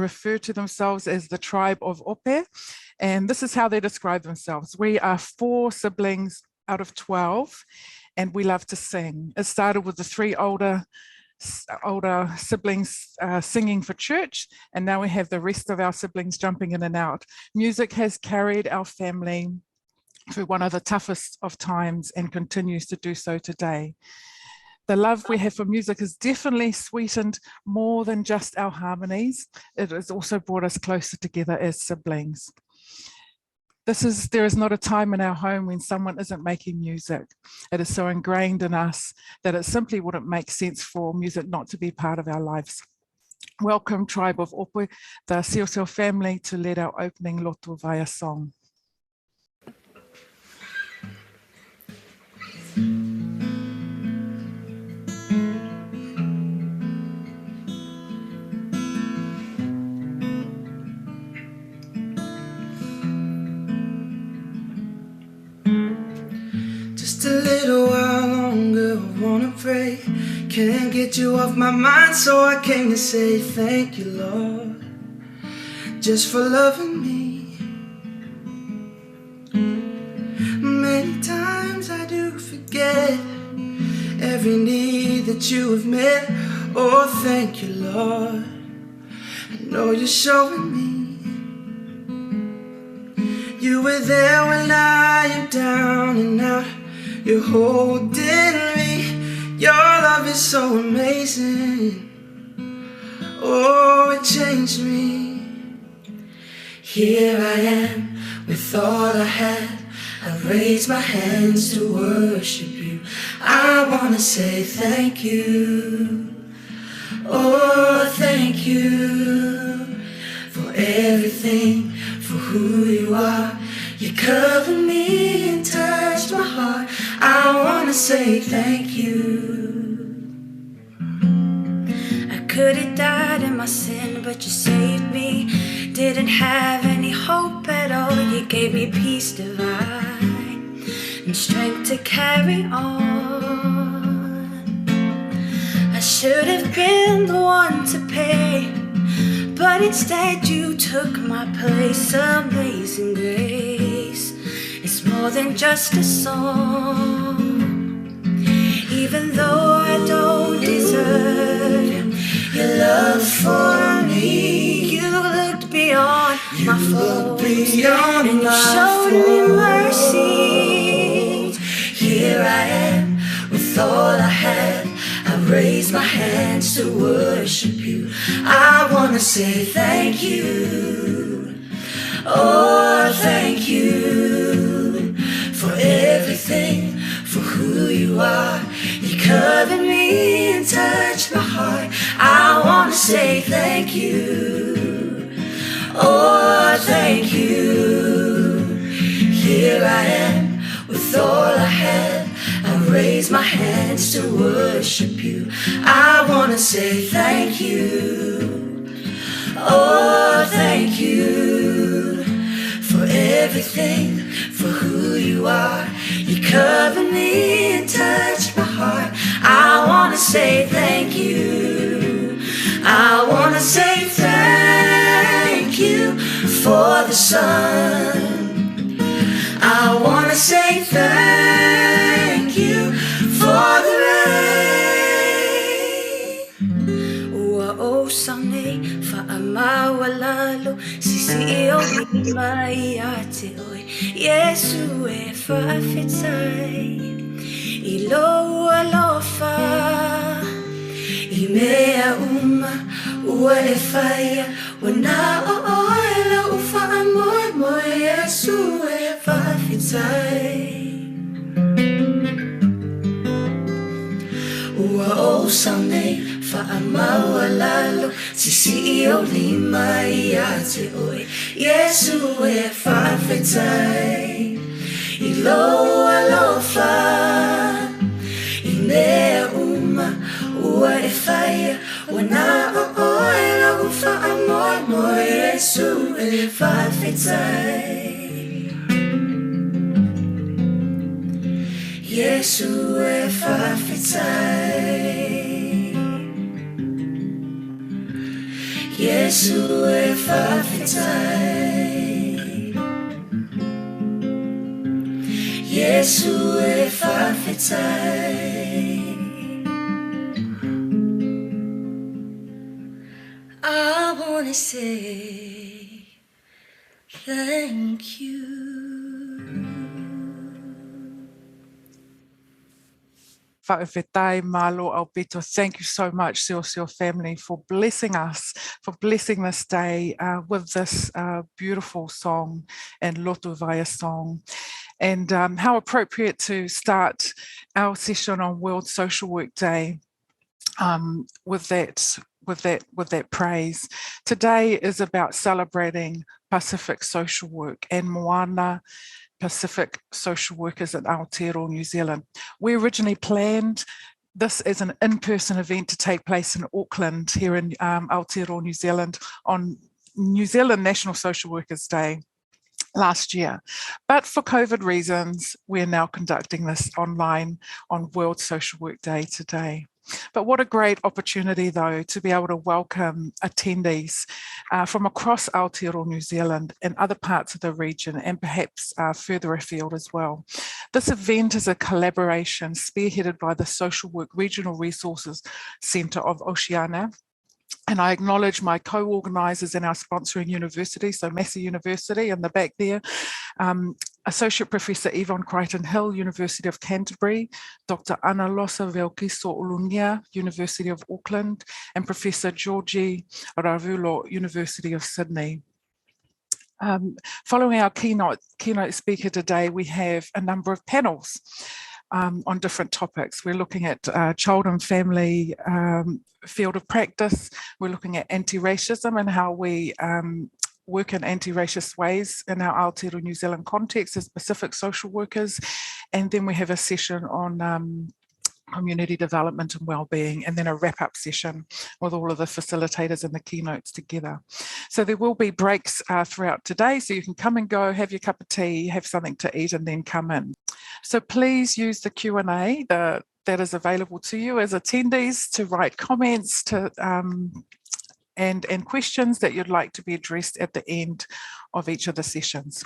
refer to themselves as the tribe of Ope, and this is how they describe themselves. We are 4 siblings out of 12, and we love to sing. It started with the 3 older siblings singing for church, and now we have the rest of our siblings jumping in and out. Music has carried our family through one of the toughest of times and continues to do so today. The love we have for music has definitely sweetened more than just our harmonies. It has also brought us closer together as siblings. There is not a time in our home when someone isn't making music. It is so ingrained in us that it simply wouldn't make sense for music not to be part of our lives. Welcome, Tribe of Ope, the Siosel family, to lead our opening loto via song. Just a little while longer, I wanna pray. Can't get you off my mind, so I came to say thank you, Lord, just for loving me. Many times I do forget every need that you have met. Oh, thank you, Lord, I know you're showing me. You were there when I am down and out. You're holding me. Your love is so amazing. Oh, it changed me. Here I am with all I had. I raise my hands to worship you. I wanna say thank you. Oh, thank you for everything, for who you are. You covered me and touched my heart. I wanna say thank you. I could have died in my sin, but you saved me. Didn't have any hope at all. You gave me peace divine and strength to carry on. I should have been the one to pay, but instead you took my place. Amazing grace, it's more than just a song. Even though I don't deserve your love for me, you looked beyond my faults and you showed me mercy. Here I am with all I had. I raise my hands to worship you. I wanna say thank you. Oh, thank you for everything, for who you are. You covered me and touched my heart. I wanna say thank you. Oh, thank you. Here I am with all I had. I raise my hands to worship you. I wanna say thank you. Oh, thank you for everything, for who you are. You covered me and touched my heart. I wanna say thank you. I wanna say thank you for the sun. I wanna say thank you for the rain. Ua Oceania faamawalalo sisi'o di maiate oi Yesu e whawhetai ilo alofa I mea ua e whaia wana o oela ufa amoe moe Yesu e whawhetai. Ua Oceania faamawalalo sisi'o lima ia te oi Yesu e whawhetai ilo alofa I mea ua e whaia wana o oela ufa amoe moe Yesu e whawhetai. Yesu e whawhetai. Yesu e whawhitai, Yesu e whawhitai. I wanna say thank you. Whawhetai malo Alberto, thank you so much, Sio family, for blessing us, for blessing this day with this beautiful song and Lotu Vaya song. And how appropriate to start our session on World Social Work Day with that praise. Today is about celebrating Pacific social work and Moana Pacific social workers in Aotearoa, New Zealand. We originally planned this as an in-person event to take place in Auckland here in Aotearoa, New Zealand on New Zealand National Social Workers Day last year. But for COVID reasons, we're now conducting this online on World Social Work Day today. But what a great opportunity, though, to be able to welcome attendees from across Aotearoa, New Zealand and other parts of the region, and perhaps further afield as well. This event is a collaboration spearheaded by the Social Work Regional Resources Centre of Oceania. And I acknowledge my co-organisers and our sponsoring university, so Massey University in the back there, Associate Professor Yvonne Crichton-Hill, University of Canterbury, Dr. Ana Losa Velkiso Ulunia, University of Auckland, and Professor Jioji Ravulo, University of Sydney. Following our keynote speaker today, we have a number of panels on different topics. We're looking at child and family field of practice. We're looking at anti-racism and how we work in anti-racist ways in our Aotearoa New Zealand context as Pacific social workers. And then we have a session on community development and wellbeing, and then a wrap-up session with all of the facilitators and the keynotes together. So there will be breaks throughout today, so you can come and go, have your cup of tea, have something to eat, and then come in. So please use the Q&A that is available to you as attendees to write comments to and questions that you'd like to be addressed at the end of each of the sessions.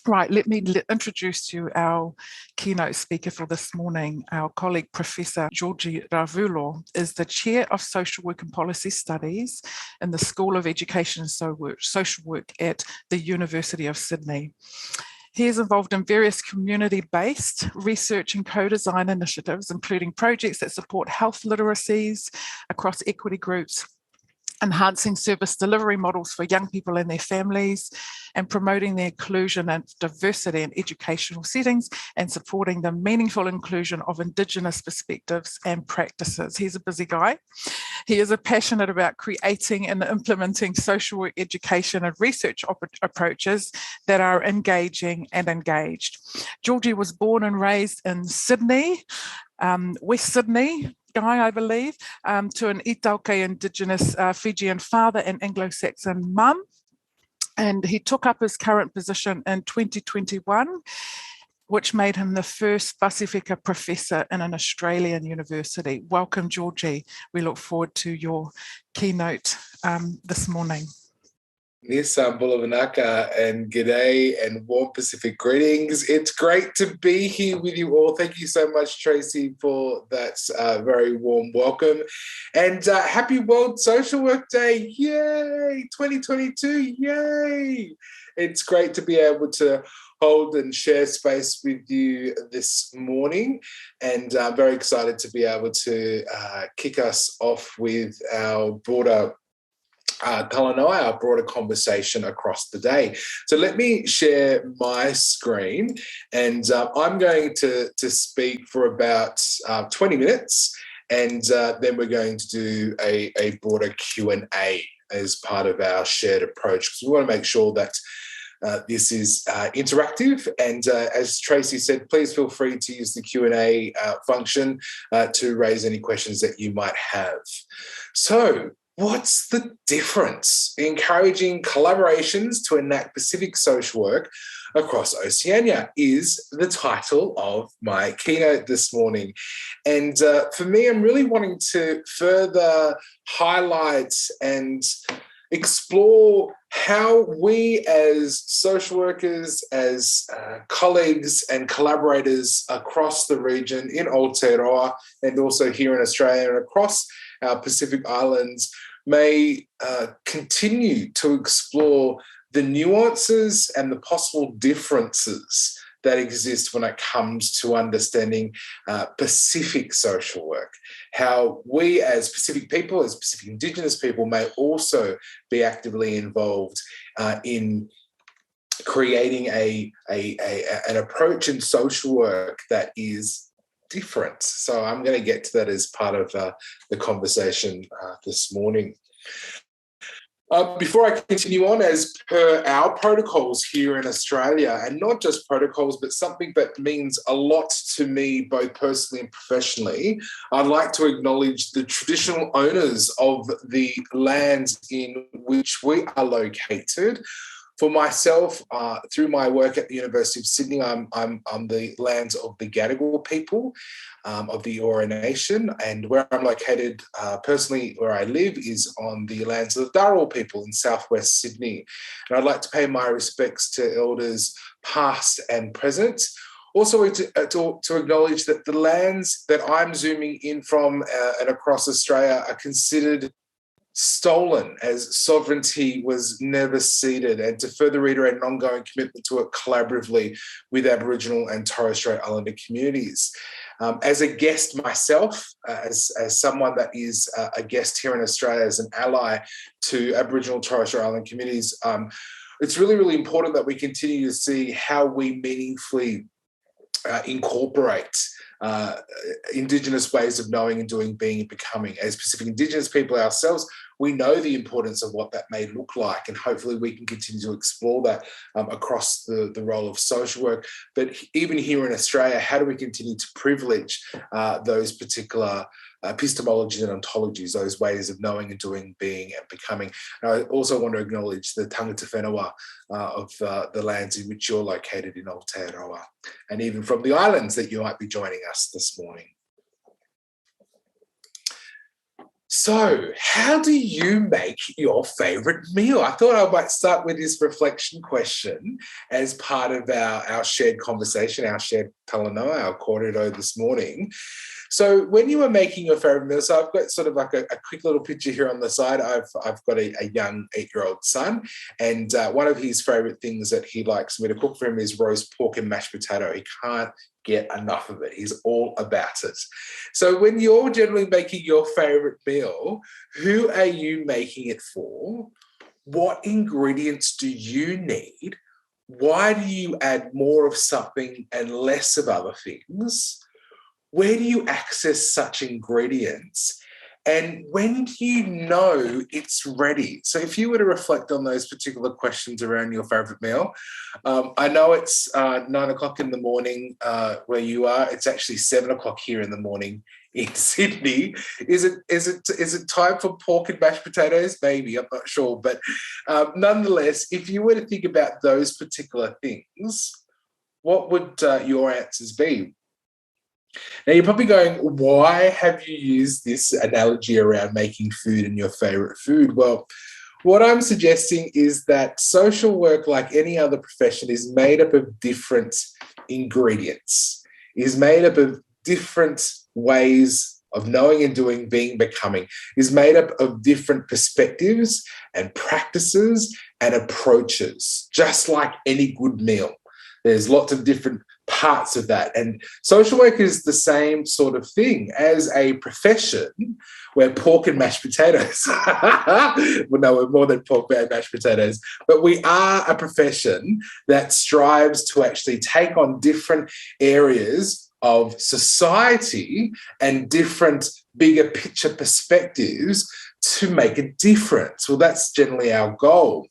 Right, let me introduce you our keynote speaker for this morning. Our colleague, Professor Jioji Ravulo, is the Chair of Social Work and Policy Studies in the School of Education and Social Work at the University of Sydney. He is involved in various community-based research and co-design initiatives, including projects that support health literacies across equity groups, enhancing service delivery models for young people and their families, and promoting the inclusion and diversity in educational settings, and supporting the meaningful inclusion of Indigenous perspectives and practices. He's a busy guy. He is passionate about creating and implementing social work education and research approaches that are engaging and engaged. Jioji was born and raised in Sydney, West Sydney, guy, I believe, to an Itauke Indigenous Fijian father and Anglo-Saxon mum. And he took up his current position in 2021, which made him the first Pasifika professor in an Australian university. Welcome, Jioji. We look forward to your keynote this morning. Nissan Bulavanaka, and g'day and warm Pacific greetings. It's great to be here with you all. Thank you so much, Tracy, for that very warm welcome. And happy World Social Work Day. Yay! 2022, yay! It's great to be able to hold and share space with you this morning, and I'm very excited to be able to kick us off with our broader our broader conversation across the day. So let me share my screen, and I'm going to speak for about 20 minutes, and then we're going to do a broader Q&A as part of our shared approach, because we want to make sure that this is interactive, and as Tracy said, please feel free to use the Q&A function to raise any questions that you might have. So, what's the difference? Encouraging collaborations to enact Pacific social work across Oceania is the title of my keynote this morning. And for me, I'm really wanting to further highlight and explore how we as social workers, as colleagues and collaborators across the region in Aotearoa and also here in Australia and across our Pacific Islands may continue to explore the nuances and the possible differences that exist when it comes to understanding Pacific social work. How we as Pacific people, as Pacific Indigenous people, may also be actively involved in creating an approach in social work that is different. So I'm going to get to that as part of the conversation this morning. Before I continue on, as per our protocols here in Australia, and not just protocols, but something that means a lot to me, both personally and professionally, I'd like to acknowledge the traditional owners of the lands in which we are located. For myself, through my work at the University of Sydney, I'm on the lands of the Gadigal people of the Eora Nation, and where I'm located personally, where I live, is on the lands of the Dharawal people in southwest Sydney. And I'd like to pay my respects to elders past and present. Also to acknowledge that the lands that I'm zooming in from and across Australia are considered stolen, as sovereignty was never ceded, and to further reiterate an ongoing commitment to work collaboratively with Aboriginal and Torres Strait Islander communities. As a guest myself, as someone that is a guest here in Australia, as an ally to Aboriginal Torres Strait Islander communities, it's really, really important that we continue to see how we meaningfully incorporate Indigenous ways of knowing and doing, being and becoming. As Pacific Indigenous people ourselves, we know the importance of what that may look like, and hopefully we can continue to explore that across the role of social work. But even here in Australia, how do we continue to privilege those particular epistemologies and ontologies, those ways of knowing and doing, being and becoming? And I also want to acknowledge the tangata whenua of the lands in which you're located in Aotearoa, and even from the islands that you might be joining us this morning. So, how do you make your favourite meal? I thought I might start with this reflection question as part of our shared conversation, our shared talanoa, our kōrero this morning. So when you were making your favourite meal, so I've got sort of like a quick little picture here on the side. I've got a young 8-year-old son, and one of his favourite things that he likes me to cook for him is roast pork and mashed potato. He can't get enough of it. He's all about it. So when you're generally making your favourite meal, who are you making it for? What ingredients do you need? Why do you add more of something and less of other things? Where do you access such ingredients? And when do you know it's ready? So if you were to reflect on those particular questions around your favourite meal, I know it's 9 o'clock in the morning where you are. It's actually 7 o'clock here in the morning in Sydney. Is it time for pork and mashed potatoes? Maybe, I'm not sure. But nonetheless, if you were to think about those particular things, what would your answers be? Now, you're probably going, why have you used this analogy around making food and your favourite food? Well, what I'm suggesting is that social work, like any other profession, is made up of different ingredients, is made up of different ways of knowing and doing, being, becoming, is made up of different perspectives and practices and approaches, just like any good meal. There's lots of different parts of that. And social work is the same sort of thing as a profession where pork and mashed potatoes, well, no, we're more than pork and mashed potatoes, but we are a profession that strives to actually take on different areas of society and different bigger picture perspectives to make a difference. Well, that's generally our goal.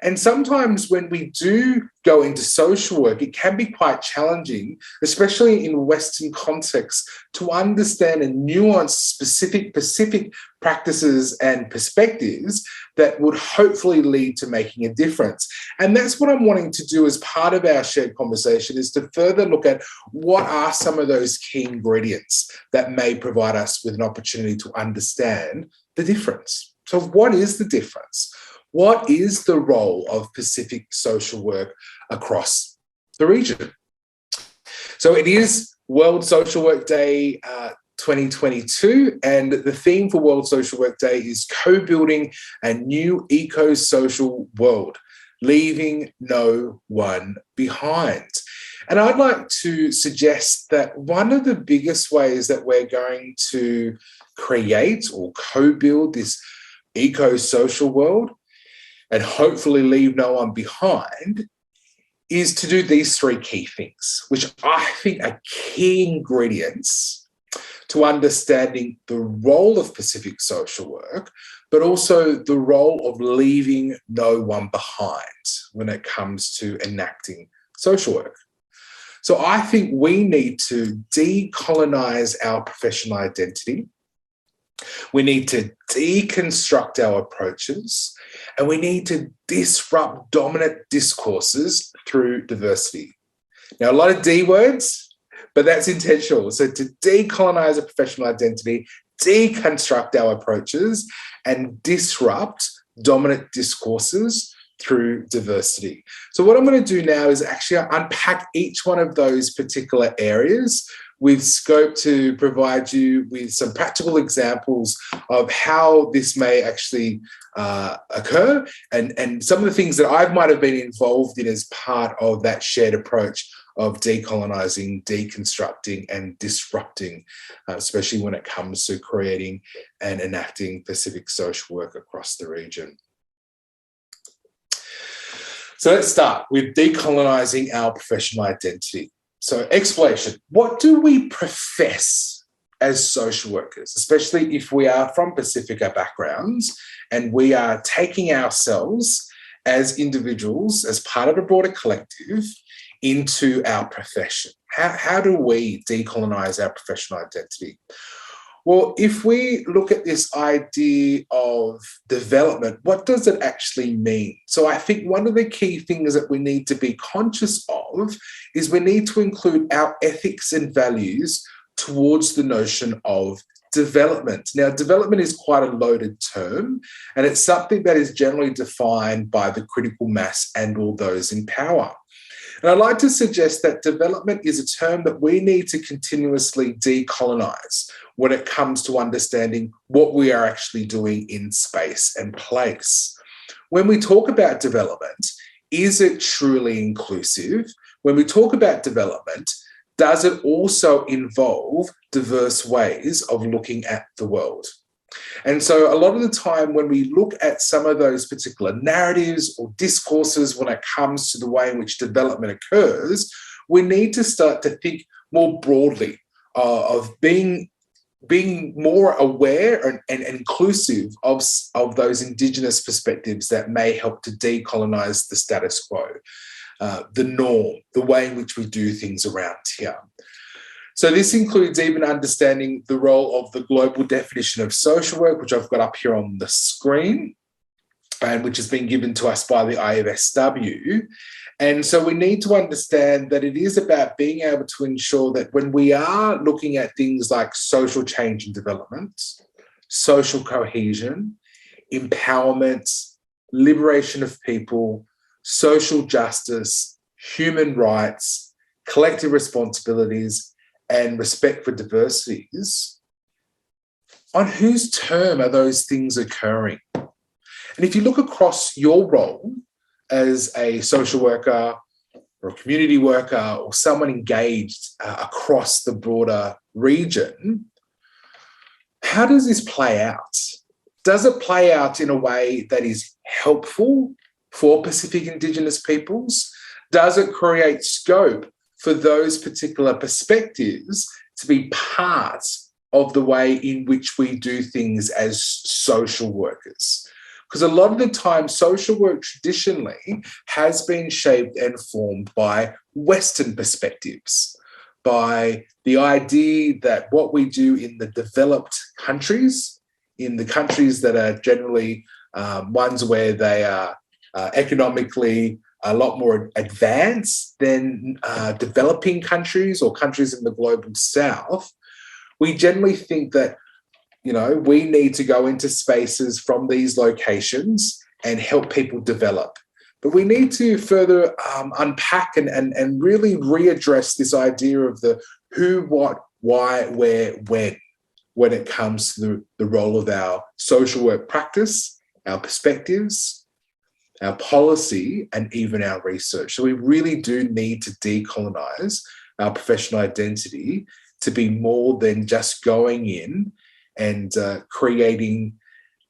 And sometimes when we do go into social work, it can be quite challenging, especially in Western contexts, to understand and nuance specific Pacific practices and perspectives that would hopefully lead to making a difference. And that's what I'm wanting to do as part of our shared conversation, is to further look at what are some of those key ingredients that may provide us with an opportunity to understand the difference. So what is the difference? what is the role of Pacific social work across the region? So it is World Social Work Day 2022, and the theme for World Social Work Day is co-building a new eco-social world, leaving no one behind. And I'd like to suggest that one of the biggest ways that we're going to create or co-build this eco-social world and hopefully leave no one behind is to do these three key things, which I think are key ingredients to understanding the role of Pacific social work, but also the role of leaving no one behind when it comes to enacting social work. So I think we need to decolonize our professional identity. We need to deconstruct our approaches, and we need to disrupt dominant discourses through diversity. Now, a lot of D words, but that's intentional. So to decolonize a professional identity, deconstruct our approaches, and disrupt dominant discourses through diversity. So what I'm going to do now is actually unpack each one of those particular areas with scope to provide you with some practical examples of how this may actually occur and some of the things that I might have been involved in as part of that shared approach of decolonizing, deconstructing, and disrupting, especially when it comes to creating and enacting Pacific social work across the region. So let's start with decolonizing our professional identity. So exploration, what do we profess as social workers, especially if we are from Pacifica backgrounds and we are taking ourselves as individuals, as part of a broader collective, into our profession? How do we decolonize our professional identity? Well, if we look at this idea of development, what does it actually mean? So I think one of the key things that we need to be conscious of is we need to include our ethics and values towards the notion of development. Now, development is quite a loaded term, and it's something that is generally defined by the critical mass and all those in power. And I'd like to suggest that development is a term that we need to continuously decolonize when it comes to understanding what we are actually doing in space and place. When we talk about development, is it truly inclusive? When we talk about development, does it also involve diverse ways of looking at the world? And so a lot of the time when we look at some of those particular narratives or discourses when it comes to the way in which development occurs, we need to start to think more broadly of being more aware and inclusive of those Indigenous perspectives that may help to decolonize the status quo, the norm, the way in which we do things around here. So this includes even understanding the role of the global definition of social work, which I've got up here on the screen, and which has been given to us by the IFSW. And so we need to understand that it is about being able to ensure that when we are looking at things like social change and development, social cohesion, empowerment, liberation of people, social justice, human rights, collective responsibilities, and respect for diversities, on whose term are those things occurring? And if you look across your role as a social worker or a community worker or someone engaged across the broader region, how does this play out? Does it play out in a way that is helpful for Pacific Indigenous peoples? Does it create scope for those particular perspectives to be part of the way in which we do things as social workers? Because a lot of the time, social work traditionally has been shaped and formed by Western perspectives, by the idea that what we do in the developed countries, in the countries that are generally ones where they are economically a lot more advanced than developing countries or countries in the global south, we generally think that, you know, we need to go into spaces from these locations and help people develop. But we need to further unpack and really readdress this idea of the who, what, why, where, when it comes to the role of our social work practice, our perspectives, our policy, and even our research. So we really do need to decolonize our professional identity to be more than just going in and creating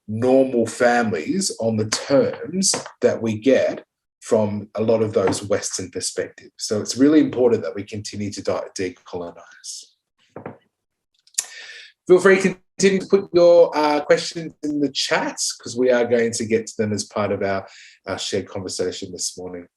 normal families on the terms that we get from a lot of those Western perspectives. So it's really important that we continue to decolonize. Feel free to continue to put your questions in the chat, because we are going to get to them as part of our shared conversation this morning.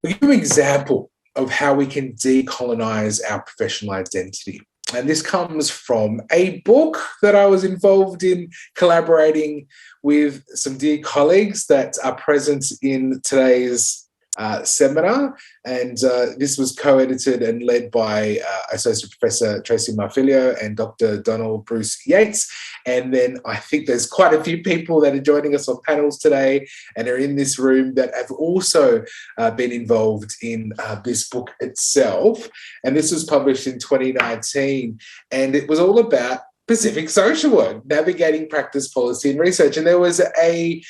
I'll give you an example of how we can decolonize our professional identity. And this comes from a book that I was involved in collaborating with some dear colleagues that are present in today's seminar. And this was co-edited and led by Associate Professor Tracy Marfilio and Dr. Donald Bruce Yates. And then I think there's quite a few people that are joining us on panels today and are in this room that have also been involved in this book itself. And this was published in 2019. And it was all about Pacific social work, navigating practice, policy, and research. And there was a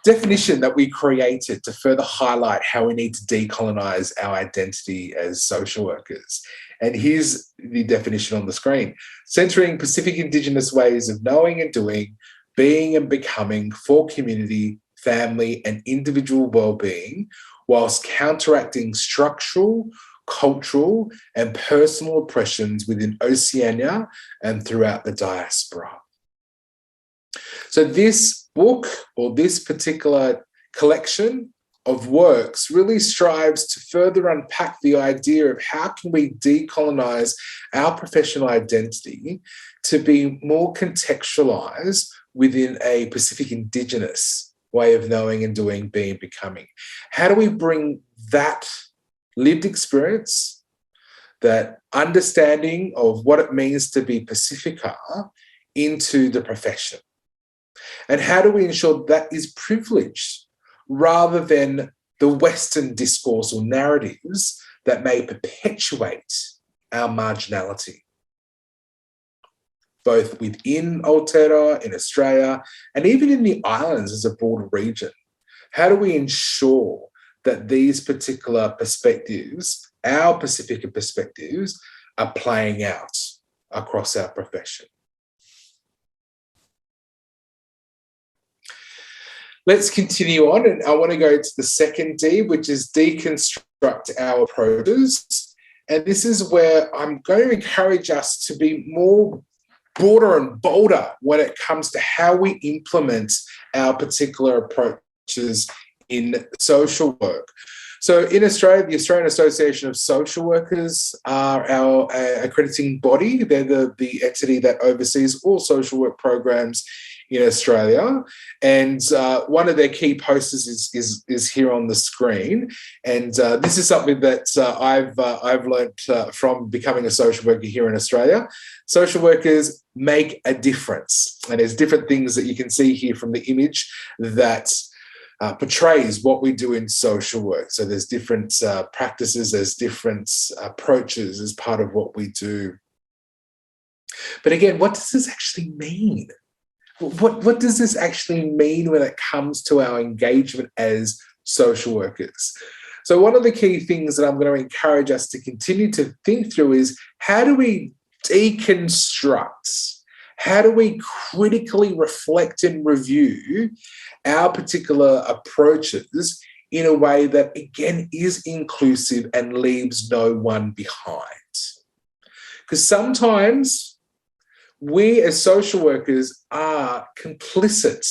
definition that we created to further highlight how we need to decolonize our identity as social workers. And here's the definition on the screen: centering Pacific Indigenous ways of knowing and doing, being and becoming for community, family, and individual well-being, whilst counteracting structural, cultural, and personal oppressions within Oceania and throughout the diaspora. So this book, or this particular collection of works, really strives to further unpack the idea of how can we decolonize our professional identity to be more contextualized within a Pacific Indigenous way of knowing and doing, being, becoming. How do we bring that lived experience, that understanding of what it means to be Pacifica into the profession? And how do we ensure that is privileged rather than the Western discourse or narratives that may perpetuate our marginality, both within Aotearoa, in Australia, and even in the islands as a broader region? How do we ensure that these particular perspectives, our Pacifica perspectives, are playing out across our profession? Let's continue on, and I want to go to the second D, which is deconstruct our approaches. And this is where I'm going to encourage us to be more broader and bolder when it comes to how we implement our particular approaches in social work. So in Australia, the Australian Association of Social Workers are our accrediting body. They're the entity that oversees all social work programs in Australia, and one of their key posters is here on the screen. And this is something that I've learned from becoming a social worker here in Australia. Social workers make a difference, and there's different things that you can see here from the image that portrays what we do in social work. So there's different practices, there's different approaches as part of what we do. But again, what does this actually mean? What does this actually mean when it comes to our engagement as social workers? So one of the key things that I'm going to encourage us to continue to think through is, how do we deconstruct? How do we critically reflect and review our particular approaches in a way that, again, is inclusive and leaves no one behind? Because sometimes we as social workers are complicit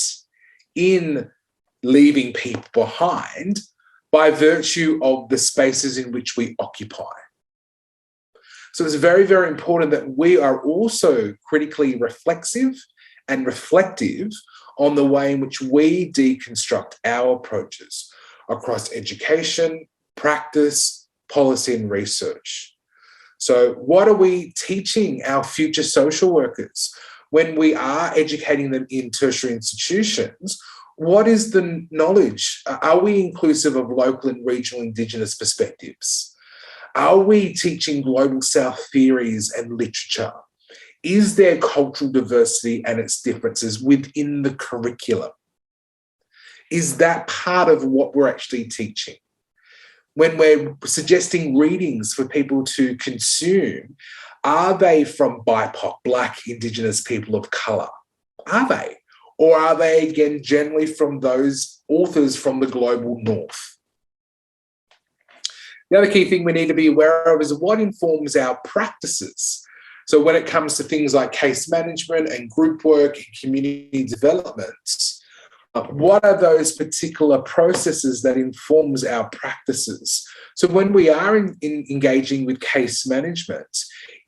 in leaving people behind by virtue of the spaces in which we occupy. So it's very, very important that we are also critically reflexive and reflective on the way in which we deconstruct our approaches across education, practice, policy, and research. So what are we teaching our future social workers? when we are educating them in tertiary institutions, what is the knowledge? Are we inclusive of local and regional Indigenous perspectives? Are we teaching global South theories and literature? Is there cultural diversity and its differences within the curriculum? Is that part of what we're actually teaching? When we're suggesting readings for people to consume, are they from BIPOC, Black, Indigenous people of colour? Are they? Or are they, again, generally from those authors from the global north? The other key thing we need to be aware of is what informs our practices. So when it comes to things like case management and group work and community development, what are those particular processes that informs our practices? So when we are engaging with case management,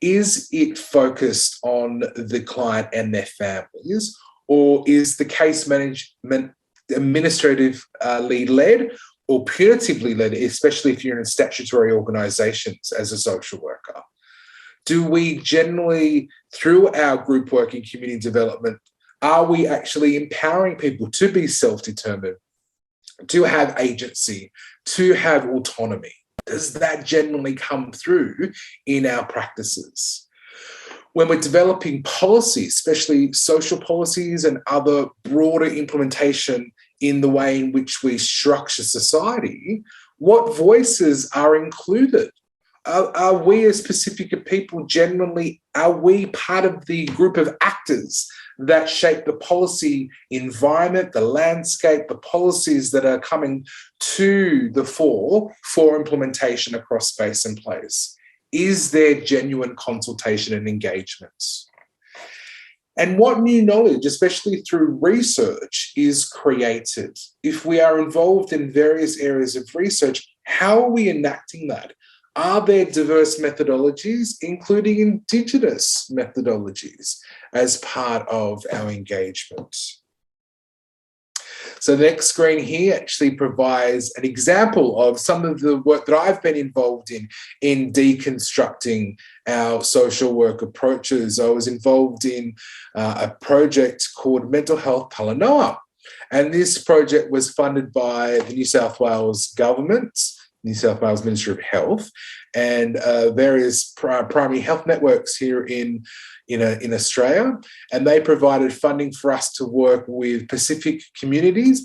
is it focused on the client and their families, or is the case management administratively led or punitively led, especially if you're in statutory organisations as a social worker? Do we generally, through our group work and community development, are we actually empowering people to be self-determined, to have agency, to have autonomy? Does that generally come through in our practices? When we're developing policies, especially social policies and other broader implementation in the way in which we structure society, what voices are included? Are we as Pacifica people generally, are we part of the group of actors that shape the policy environment, the landscape, the policies that are coming to the fore for implementation across space and place? Is there genuine consultation and engagements? And what new knowledge, especially through research, is created? If we are involved in various areas of research, how are we enacting that? Are there diverse methodologies, including Indigenous methodologies, as part of our engagement? So the next screen here actually provides an example of some of the work that I've been involved in deconstructing our social work approaches. I was involved in a project called Mental Health Talanoa, and this project was funded by the New South Wales government, New South Wales Ministry of Health, and various primary health networks here in Australia. And they provided funding for us to work with Pacifica communities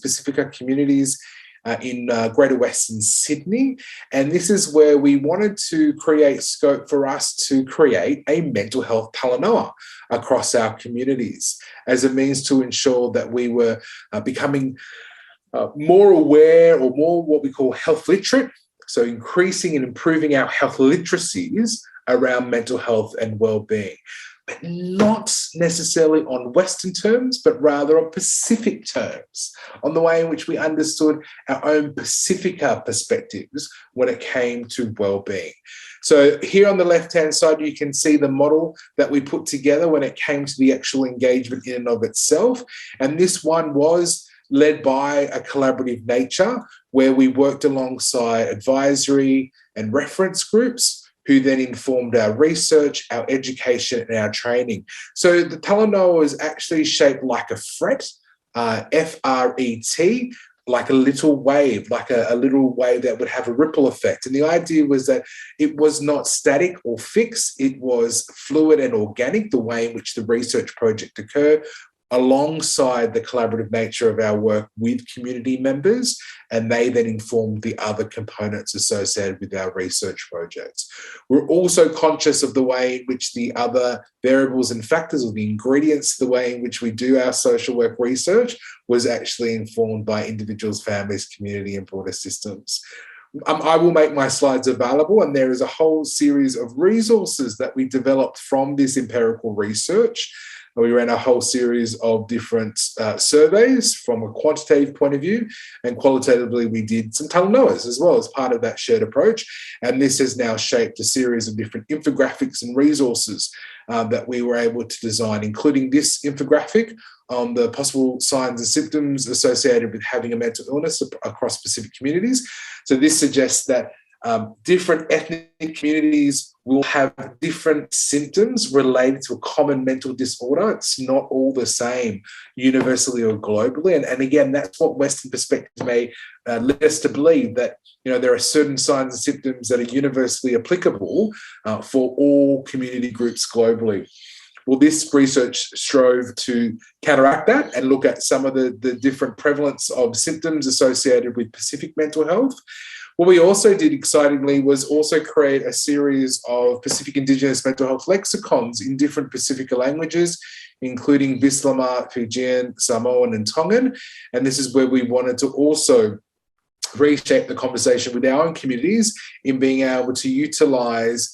in Greater Western Sydney. And this is where we wanted to create scope for us to create a mental health talanoa across our communities as a means to ensure that we were becoming more aware, or more what we call health literate. So increasing and improving our health literacies around mental health and well-being, but not necessarily on Western terms, but rather on Pacific terms, on the way in which we understood our own Pacifica perspectives when it came to well-being. So here on the left-hand side, you can see the model that we put together when it came to the actual engagement in and of itself. And this one was led by a collaborative nature, where we worked alongside advisory and reference groups who then informed our research, our education, and our training. So the talanoa is actually shaped like a fret, F-R-E-T, like a little wave, like a little wave that would have a ripple effect. And the idea was that it was not static or fixed, it was fluid and organic, the way in which the research project occurred, alongside the collaborative nature of our work with community members, and they then informed the other components associated with our research projects. We're also conscious of the way in which the other variables and factors, or the ingredients, the way in which we do our social work research was actually informed by individuals, families, community, and broader systems. I will make my slides available, and there is a whole series of resources that we developed from this empirical research. We ran a whole series of different surveys from a quantitative point of view, and qualitatively we did some talanoas as well as part of that shared approach. And this has now shaped a series of different infographics and resources that we were able to design, including this infographic on the possible signs and symptoms associated with having a mental illness across Pacific communities. So this suggests that different ethnic communities will have different symptoms related to a common mental disorder. It's not all the same universally or globally. And again, that's what Western perspectives may lead us to believe, that there are certain signs and symptoms that are universally applicable for all community groups globally. Well, this research strove to counteract that and look at some of the different prevalence of symptoms associated with Pacific mental health. What we also did, excitingly, was also create a series of Pacific Indigenous mental health lexicons in different Pacific languages, including Bislama, Fijian, Samoan, and Tongan. And this is where we wanted to also reshape the conversation with our own communities in being able to utilize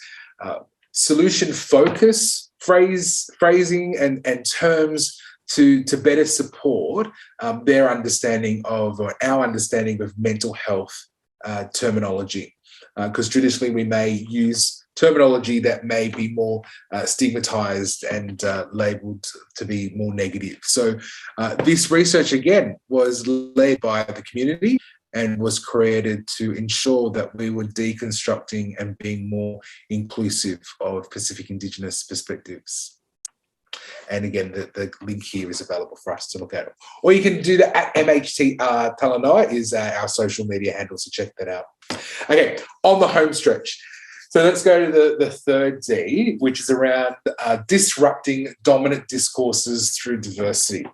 solution focus, phrasing and terms to better support their understanding of, or our understanding of, mental health terminology, because traditionally we may use terminology that may be more stigmatized and labeled to be more negative. So this research, again, was led by the community and was created to ensure that we were deconstructing and being more inclusive of Pacific Indigenous perspectives. And again, the link here is available for us to look at. Or you can do that at MHT Talanoa is our social media handle, so check that out. Okay, on the home stretch. So let's go to the third D, which is around disrupting dominant discourses through diversity.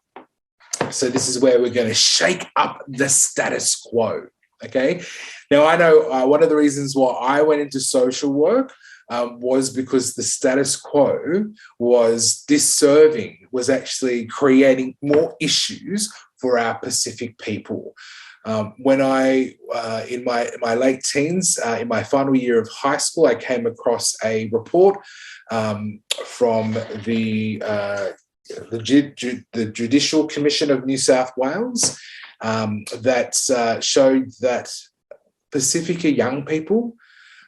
So this is where we're going to shake up the status quo, okay? Now, I know one of the reasons why I went into social work was because the status quo was disserving, was actually creating more issues for our Pacific people. When I, in my late teens, in my final year of high school, I came across a report from the Judicial Commission of New South Wales that showed that Pacifica young people,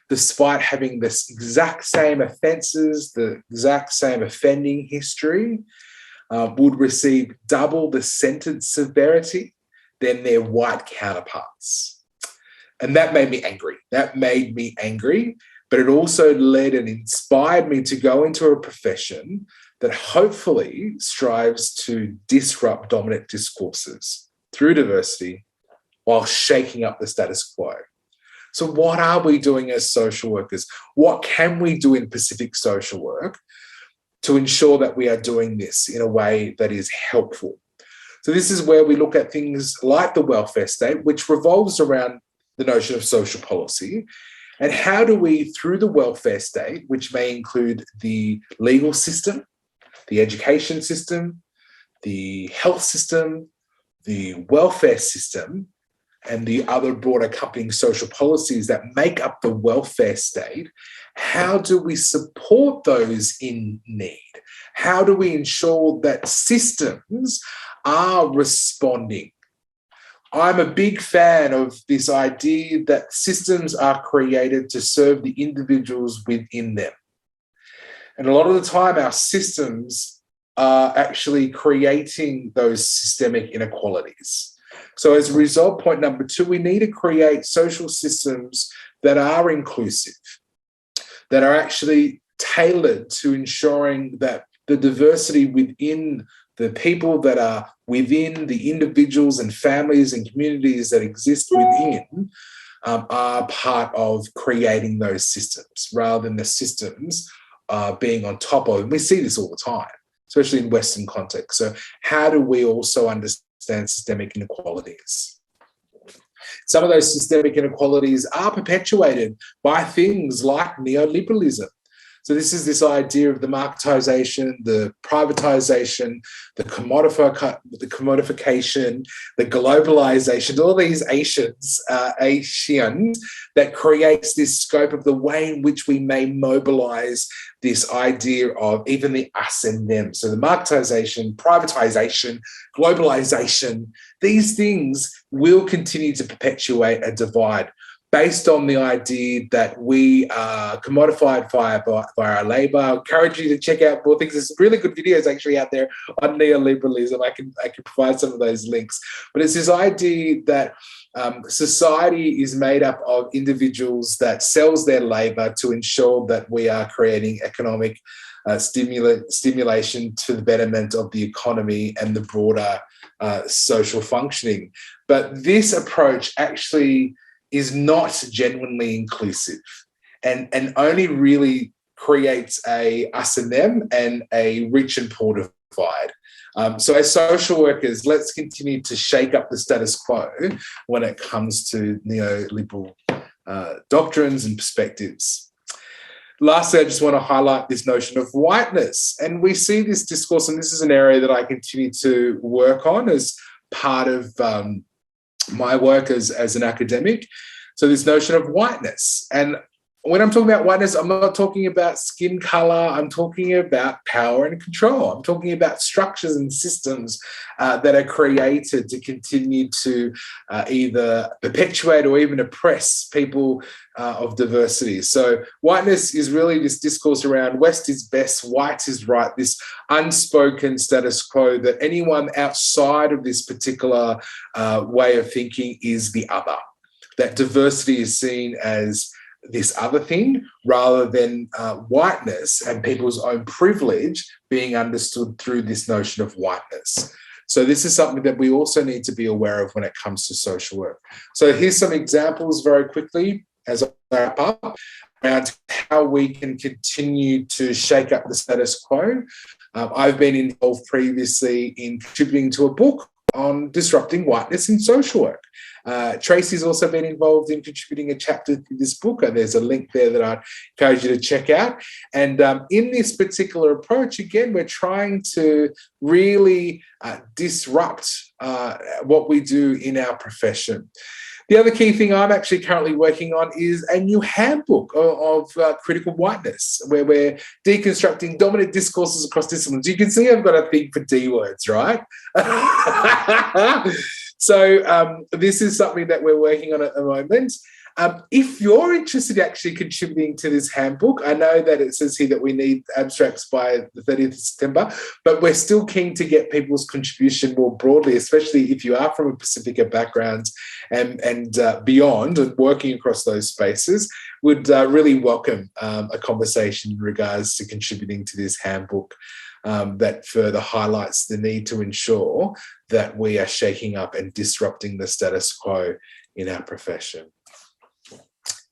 despite having this exact same offences, the exact same offending history, would receive double the sentence severity than their white counterparts. And that made me angry. But it also led and inspired me to go into a profession that hopefully strives to disrupt dominant discourses through diversity while shaking up the status quo. So what are we doing as social workers? What can we do in Pacific social work to ensure that we are doing this in a way that is helpful? So this is where we look at things like the welfare state, which revolves around the notion of social policy. And how do we, through the welfare state, which may include the legal system, the education system, the health system, the welfare system, and the other broad accompanying social policies that make up the welfare state, how do we support those in need? How do we ensure that systems are responding? I'm a big fan of this idea that systems are created to serve the individuals within them. And a lot of the time, our systems are actually creating those systemic inequalities. So as a result, point number 2, we need to create social systems that are inclusive, that are actually tailored to ensuring that the diversity within the people that are within the individuals and families and communities that exist within are part of creating those systems rather than the systems being on top of. And we see this all the time, especially in Western context. So how do we also understand systemic inequalities? Some of those systemic inequalities are perpetuated by things like neoliberalism. So this is this idea of the marketization, the privatization, the commodification, the globalization, all these Asians that creates this scope of the way in which we may mobilize this idea of even the us and them. So the marketization, privatization, globalization, these things will continue to perpetuate a divide based on the idea that we are commodified via our labour. I encourage you to check out more things. There's some really good videos actually out there on neoliberalism. I can provide some of those links. But it's this idea that society is made up of individuals that sells their labour to ensure that we are creating economic stimulation to the betterment of the economy and the broader social functioning. But this approach actually is not genuinely inclusive and only really creates a us and them and a rich and poor divide. So as social workers, let's continue to shake up the status quo when it comes to neoliberal doctrines and perspectives. Lastly, I just want to highlight this notion of whiteness. And we see this discourse, and this is an area that I continue to work on as part of my work as an academic. So this notion of whiteness. And when I'm talking about whiteness, I'm not talking about skin color. I'm talking about power and control. I'm talking about structures and systems that are created to continue to either perpetuate or even oppress people of diversity. So whiteness is really this discourse around West is best, white is right, this unspoken status quo that anyone outside of this particular way of thinking is the other. That diversity is seen as this other thing rather than whiteness and people's own privilege being understood through this notion of whiteness. So this is something that we also need to be aware of when it comes to social work. So here's some examples very quickly as I wrap up around how we can continue to shake up the status quo. I've been involved previously in contributing to a book on disrupting whiteness in social work. Tracy's also been involved in contributing a chapter to this book. There's a link there that I'd encourage you to check out. And in this particular approach, again, we're trying to really disrupt what we do in our profession. The other key thing I'm actually currently working on is a new handbook of critical whiteness, where we're deconstructing dominant discourses across disciplines. You can see I've got a thing for D words, right? So this is something that we're working on at the moment. If you're interested in actually contributing to this handbook, I know that it says here that we need abstracts by the 30th of September, but we're still keen to get people's contribution more broadly, especially if you are from a Pacifica background and beyond and working across those spaces. Would really welcome a conversation in regards to contributing to this handbook that further highlights the need to ensure that we are shaking up and disrupting the status quo in our profession.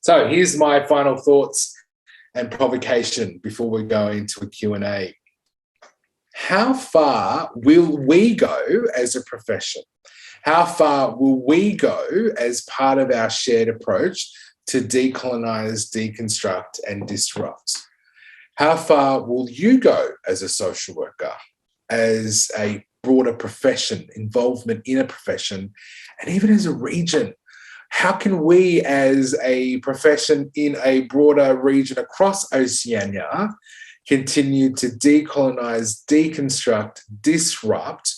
So here's my final thoughts and provocation before we go into a Q&A. How far will we go as a profession? How far will we go as part of our shared approach to decolonize, deconstruct, and disrupt? How far will you go as a social worker, as a broader profession, involvement in a profession, and even as a region? How can we as a profession in a broader region across Oceania continue to decolonize, deconstruct, disrupt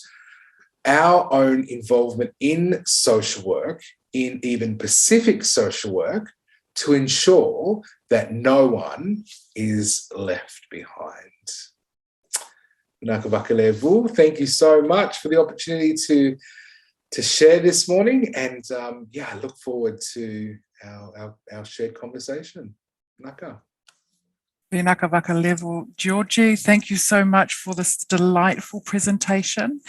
our own involvement in social work, in even Pacific social work, to ensure that no one is left behind? Thank you so much for the opportunity to share this morning, and I look forward to our shared conversation. Naka. Jioji, thank you so much for this delightful presentation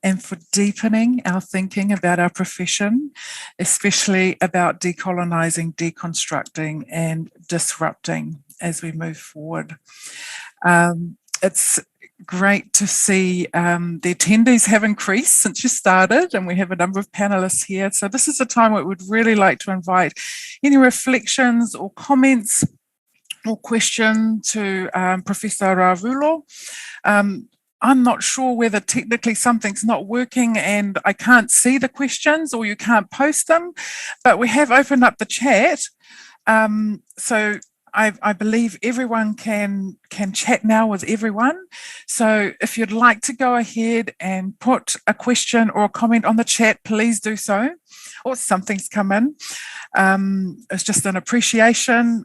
and for deepening our thinking about our profession, especially about decolonising, deconstructing and disrupting as we move forward. It's great to see the attendees have increased since you started, and we have a number of panelists here. So this is a time where we'd really like to invite any reflections or comments or question to Professor Ravulo. I'm not sure whether technically something's not working and I can't see the questions or you can't post them, but we have opened up the chat. So I believe everyone can chat now with everyone. So if you'd like to go ahead and put a question or a comment on the chat, please do so. Or something's come in. It's just an appreciation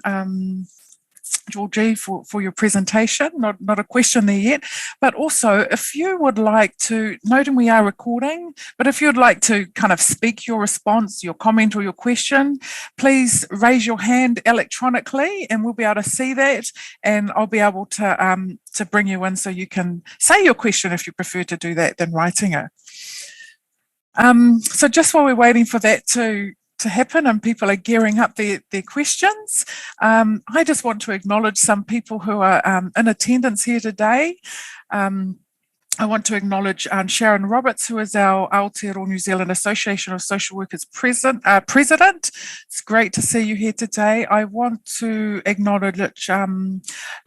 Jioji, for your presentation. Not a question there yet, but also if you would like to, noting we are recording, but if you'd like to kind of speak your response, your comment or your question, please raise your hand electronically and we'll be able to see that, and I'll be able to bring you in so you can say your question if you prefer to do that than writing it. So just while we're waiting for that to happen and people are gearing up their questions, I just want to acknowledge some people who are in attendance here today. I want to acknowledge Sharon Roberts, who is our Aotearoa New Zealand Association of Social Workers president. It's great to see you here today. I want to acknowledge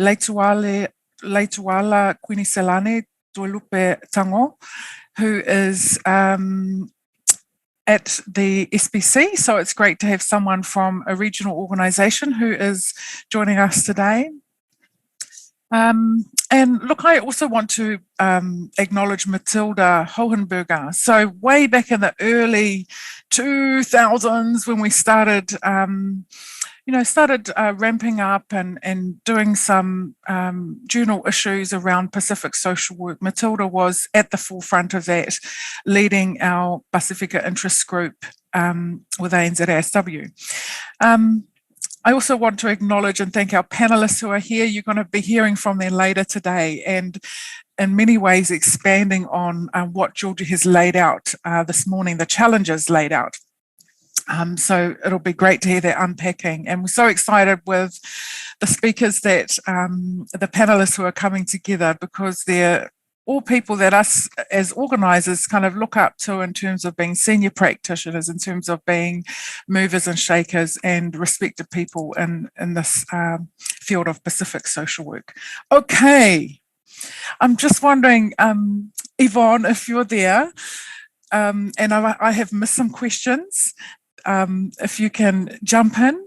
Leituala Kwiniselane Tualupe Tango, who is at the SBC. So it's great to have someone from a regional organisation who is joining us today. And look, I also want to acknowledge Matilda Hohenberger. So way back in the early 2000s when we started, ramping up and doing some journal issues around Pacific social work. Matilda was at the forefront of that, leading our Pacifica interest group with ANZASW. I also want to acknowledge and thank our panelists who are here. You're going to be hearing from them later today, and in many ways expanding on what Jioji has laid out this morning, the challenges laid out. So it'll be great to hear that unpacking. And we're so excited with the speakers that the panelists who are coming together, because they're all people that us as organisers kind of look up to in terms of being senior practitioners, in terms of being movers and shakers and respected people in this field of Pacific social work. Okay, I'm just wondering, Yvonne, if you're there, and I have missed some questions, if you can jump in.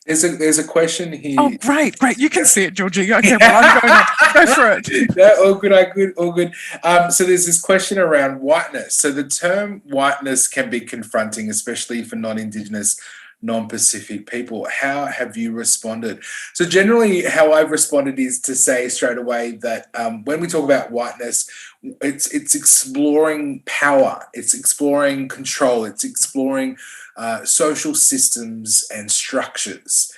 There's a question here. Oh, great. You can see it, Jioji. Okay, well, I'm going to go for it. No, all good. So there's this question around whiteness. So the term whiteness can be confronting, especially for non-Indigenous, non-Pacific people. How have you responded? So generally how I've responded is to say straight away that when we talk about whiteness, it's exploring power, it's exploring control, it's exploring social systems and structures.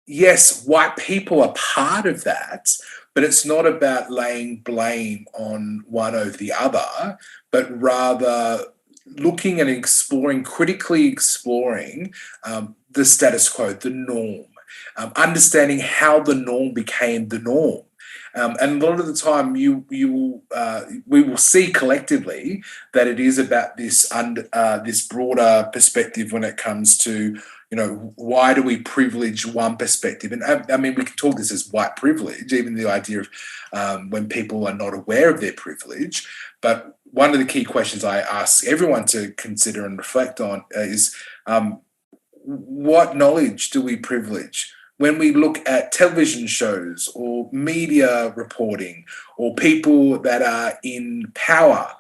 Yes, white people are part of that, but it's not about laying blame on one over the other, but rather looking and exploring, critically exploring the status quo, the norm, understanding how the norm became the norm. And a lot of the time, we will see collectively that it is about this broader perspective when it comes to, why do we privilege one perspective? And I mean, we can talk this as white privilege, even the idea of when people are not aware of their privilege. But one of the key questions I ask everyone to consider and reflect on is what knowledge do we privilege? When we look at television shows or media reporting or people that are in power,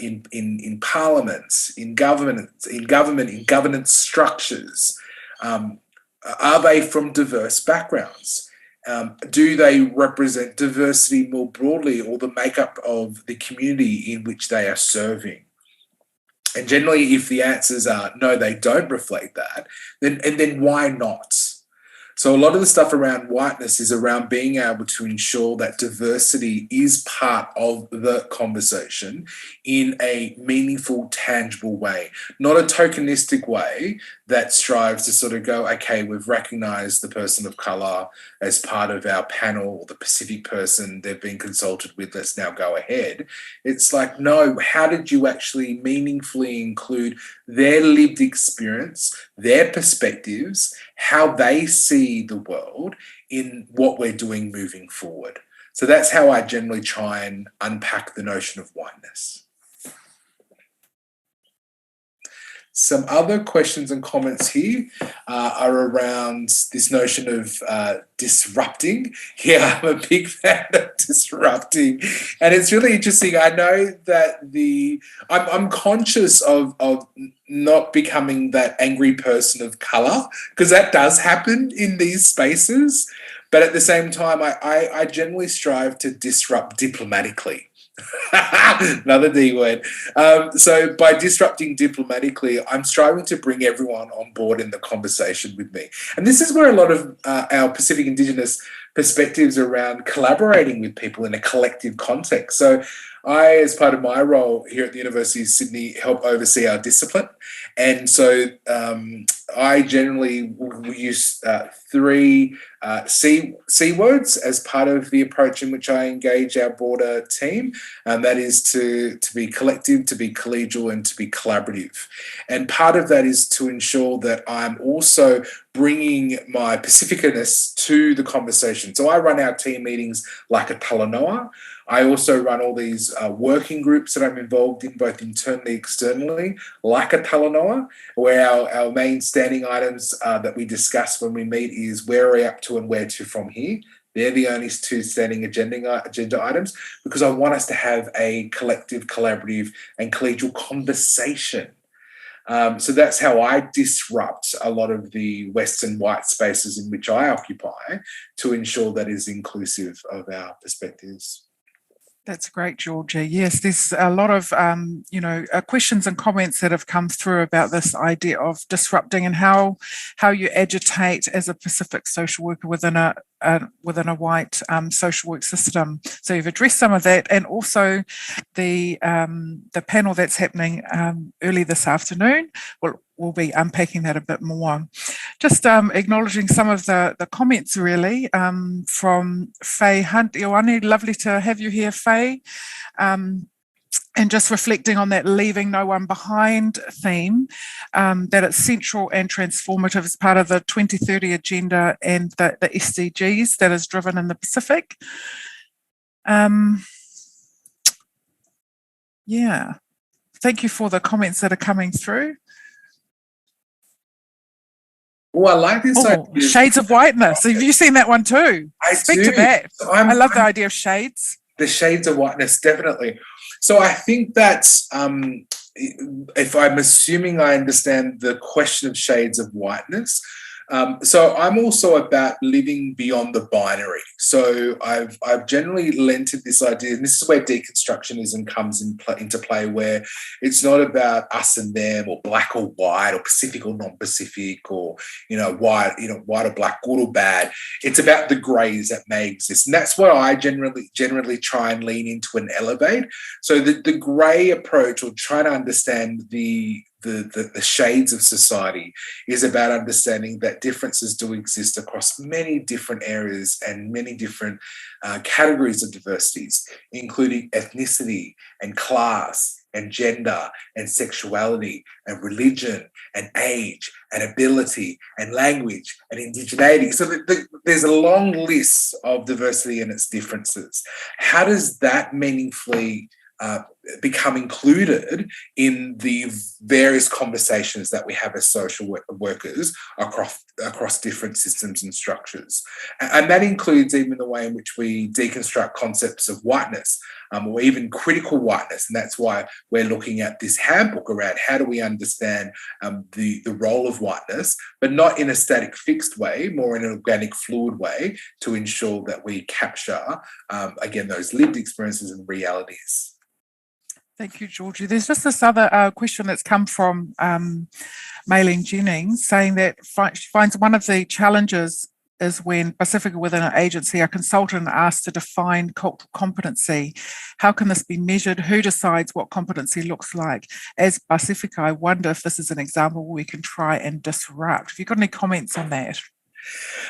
in parliaments, in governance structures, are they from diverse backgrounds? Do they represent diversity more broadly, or the makeup of the community in which they are serving? And generally, if the answers are no, they don't reflect that, then why not? So a lot of the stuff around whiteness is around being able to ensure that diversity is part of the conversation in a meaningful, tangible way, not a tokenistic way that strives to sort of go, okay, we've recognized the person of color as part of our panel, or the Pacific person they've been consulted with, let's now go ahead. It's like, no, how did you actually meaningfully include their lived experience, their perspectives, how they see the world in what we're doing moving forward? So that's how I generally try and unpack the notion of whiteness. Some other questions and comments here are around this notion of disrupting. Yeah, I'm a big fan of disrupting. And it's really interesting. I know that I'm conscious of not becoming that angry person of color, because that does happen in these spaces. But at the same time, I generally strive to disrupt diplomatically. Another D word. So by disrupting diplomatically, I'm striving to bring everyone on board in the conversation with me. And this is where a lot of our Pacific Indigenous perspectives around collaborating with people in a collective context. So I, as part of my role here at the University of Sydney, help oversee our discipline. And so I generally use three C words as part of the approach in which I engage our broader team. And that is to be collective, to be collegial, and to be collaborative. And part of that is to ensure that I'm also bringing my Pacificness to the conversation. So I run our team meetings like a talanoa. I also run all these working groups that I'm involved in, both internally and externally, like a talanoa, where our main standing items that we discuss when we meet is where are we up to and where to from here. They're the only two standing agenda items, because I want us to have a collective, collaborative, and collegial conversation. So that's how I disrupt a lot of the Western white spaces in which I occupy, to ensure that is inclusive of our perspectives. That's great, Jioji. Yes, there's a lot of, questions and comments that have come through about this idea of disrupting and how you agitate as a Pacific social worker within a white social work system. So you've addressed some of that, and also the panel that's happening early this afternoon. We'll be unpacking that a bit more. Just acknowledging some of the comments, really, from Faye Hunt. Ioane, lovely to have you here, Faye. And just reflecting on that leaving no one behind theme, that it's central and transformative as part of the 2030 agenda and the SDGs that is driven in the Pacific. Yeah, thank you for the comments that are coming through. Oh, I like this idea. Shades of whiteness. Have you seen that one too? Speak to that. I love the idea of shades. The shades of whiteness, definitely. So I think that's, if I'm assuming I understand the question of shades of whiteness, so I'm also about living beyond the binary. So I've generally lent to this idea, and this is where deconstructionism comes into play, where it's not about us and them, or black or white, or Pacific or non-Pacific, or white or black, good or bad. It's about the greys that may exist, and that's what I generally try and lean into and elevate. So the grey approach, or trying to understand the shades of society, is about understanding that differences do exist across many different areas and many different categories of diversities, including ethnicity and class and gender and sexuality and religion and age and ability and language and indigeneity. So there's a long list of diversity and its differences. How does that meaningfully become included in the various conversations that we have as social workers across different systems and structures? And that includes even the way in which we deconstruct concepts of whiteness, or even critical whiteness. And that's why we're looking at this handbook around how do we understand the role of whiteness, but not in a static fixed way, more in an organic fluid way, to ensure that we capture, again, those lived experiences and realities. Thank you, Jioji. There's just this other question that's come from Maylene Jennings, saying that she finds one of the challenges is when Pacifica within an agency, a consultant asked to define cultural competency. How can this be measured? Who decides what competency looks like? As Pacifica, I wonder if this is an example where we can try and disrupt. Have you got any comments on that?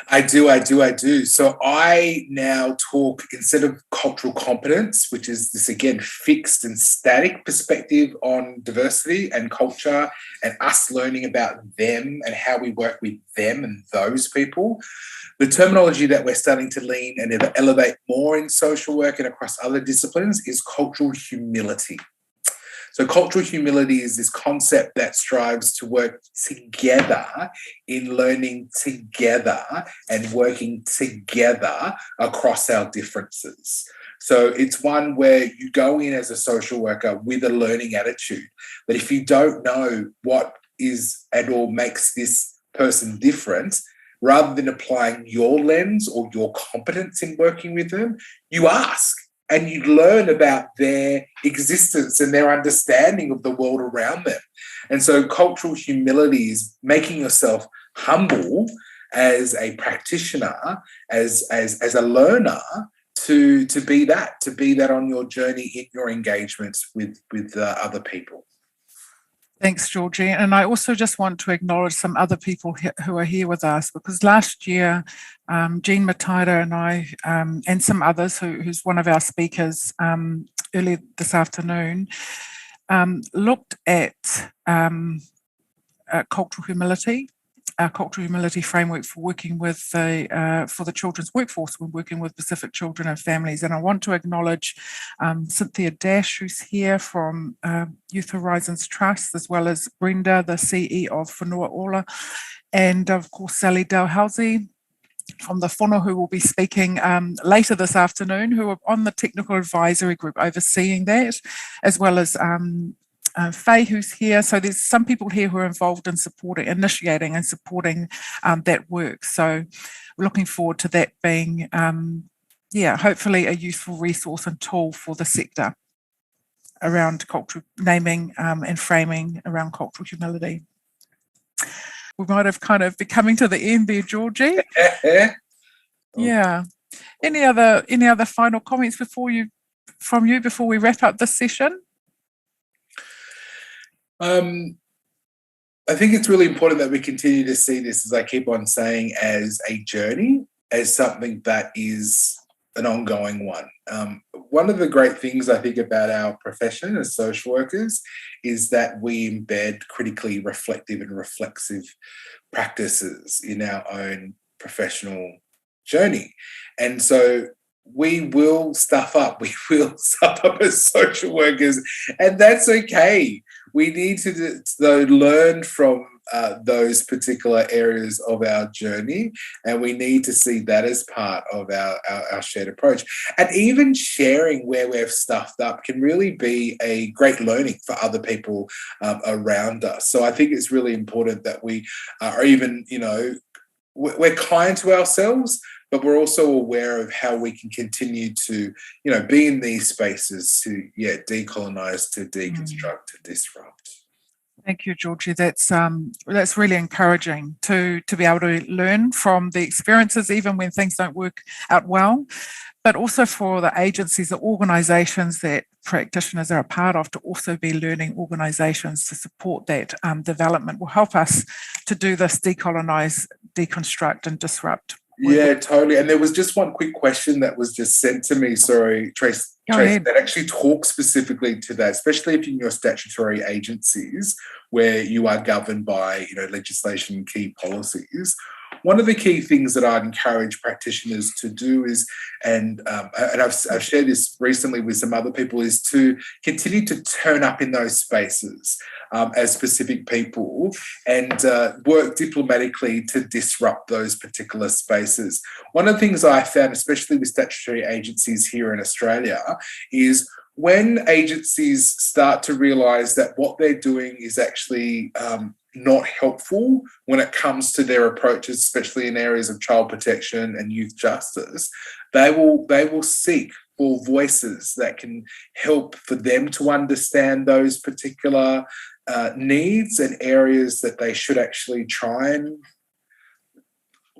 I do. So I now talk, instead of cultural competence, which is this, again, fixed and static perspective on diversity and culture and us learning about them and how we work with them and those people, the terminology that we're starting to lean and elevate more in social work and across other disciplines is cultural humility. So cultural humility is this concept that strives to work together in learning together and working together across our differences. So it's one where you go in as a social worker with a learning attitude, that if you don't know what is and or makes this person different, rather than applying your lens or your competence in working with them, you ask and you learn about their existence and their understanding of the world around them. And so cultural humility is making yourself humble as a practitioner, as a learner, to be that on your journey in your engagements with other people. Thanks, Georgie. And I also just want to acknowledge some other people who are here with us, because last year, Jean Mataira and I, and some others who's one of our speakers early this afternoon, looked at cultural humility, our cultural humility framework for working with for the children's workforce. We're working with Pacific children and families. And I want to acknowledge Cynthia Dash, who's here from Youth Horizons Trust, as well as Brenda, the CE of Whenua Ola, and of course Sally Dalhousie from the whono, who will be speaking later this afternoon, who are on the technical advisory group overseeing that, as well as Faye, who's here. So there's some people here who are involved in initiating and supporting that work. So we're looking forward to that being, hopefully a useful resource and tool for the sector around cultural naming and framing around cultural humility. We might have kind of be coming to the end there, Georgie. Yeah. Any other final comments before we wrap up this session? I think it's really important that we continue to see this, as I keep on saying, as a journey, as something that is an ongoing one. One of the great things I think about our profession as social workers is that we embed critically reflective and reflexive practices in our own professional journey. And so we will stuff up. We will stuff up as social workers, and that's okay. We need to learn from those particular areas of our journey, and we need to see that as part of our shared approach. And even sharing where we've stuffed up can really be a great learning for other people around us. So I think it's really important that we are even, we're kind to ourselves, but we're also aware of how we can continue to, be in these spaces to, decolonize, to deconstruct, to disrupt. Thank you, Georgie. That's really encouraging to be able to learn from the experiences, even when things don't work out well, but also for the agencies, the organisations that practitioners are a part of, to also be learning organisations to support that development will help us to do this decolonise, deconstruct and disrupt. Yeah, totally. And there was just one quick question that was just sent to me, sorry, Trace, that actually talks specifically to that, especially if you're in your statutory agencies where you are governed by, legislation and key policies. One of the key things that I'd encourage practitioners to do is, and I've shared this recently with some other people, is to continue to turn up in those spaces as specific people and work diplomatically to disrupt those particular spaces. One of the things I found, especially with statutory agencies here in Australia, is when agencies start to realise that what they're doing is actually not helpful when it comes to their approaches, especially in areas of child protection and youth justice, they will seek for voices that can help for them to understand those particular needs and areas that they should actually try and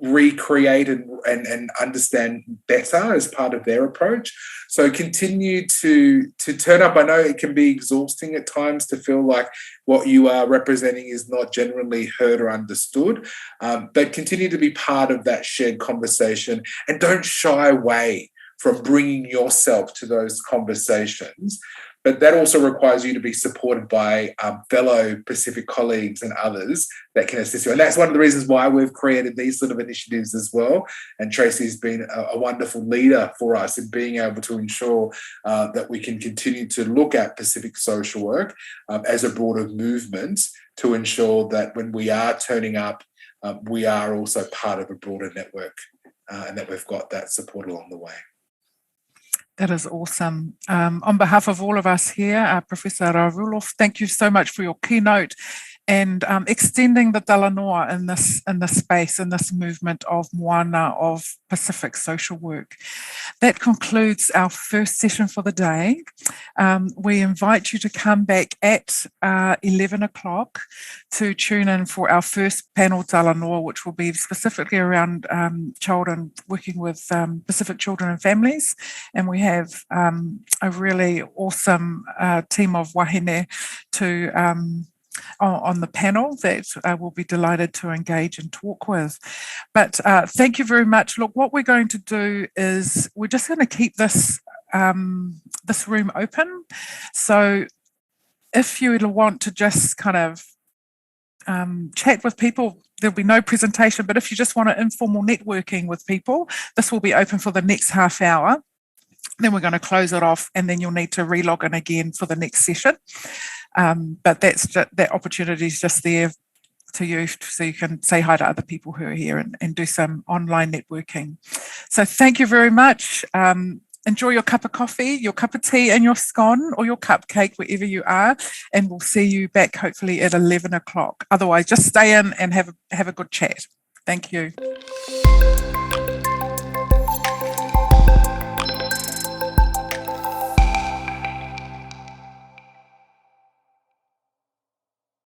recreate and understand better as part of their approach. So continue to turn up. I know it can be exhausting at times to feel like what you are representing is not generally heard or understood, but continue to be part of that shared conversation and don't shy away from bringing yourself to those conversations, but that also requires you to be supported by fellow Pacific colleagues and others that can assist you. And that's one of the reasons why we've created these sort of initiatives as well. And Tracy's been a wonderful leader for us in being able to ensure that we can continue to look at Pacific social work as a broader movement to ensure that when we are turning up, we are also part of a broader network and that we've got that support along the way. That is awesome. On behalf of all of us here, Professor Ravulo, thank you so much for your keynote and extending the Talanoa in this space, in this movement of moana, of Pacific social work. That concludes our first session for the day. We invite you to come back at 11 o'clock to tune in for our first panel Talanoa, which will be specifically around children, working with Pacific children and families. And we have a really awesome team of wahine to on the panel that we'll be delighted to engage and talk with. But thank you very much. Look, what we're going to do is we're just going to keep this this room open. So if you want to just kind of chat with people, there'll be no presentation, but if you just want to informal networking with people, this will be open for the next half hour. Then we're going to close it off, and then you'll need to relog in again for the next session. But that opportunity is just there to you, so you can say hi to other people who are here and do some online networking. So thank you very much. Enjoy your cup of coffee, your cup of tea and your scone or your cupcake, wherever you are, and we'll see you back hopefully at 11 o'clock. Otherwise, just stay in and have a good chat. Thank you.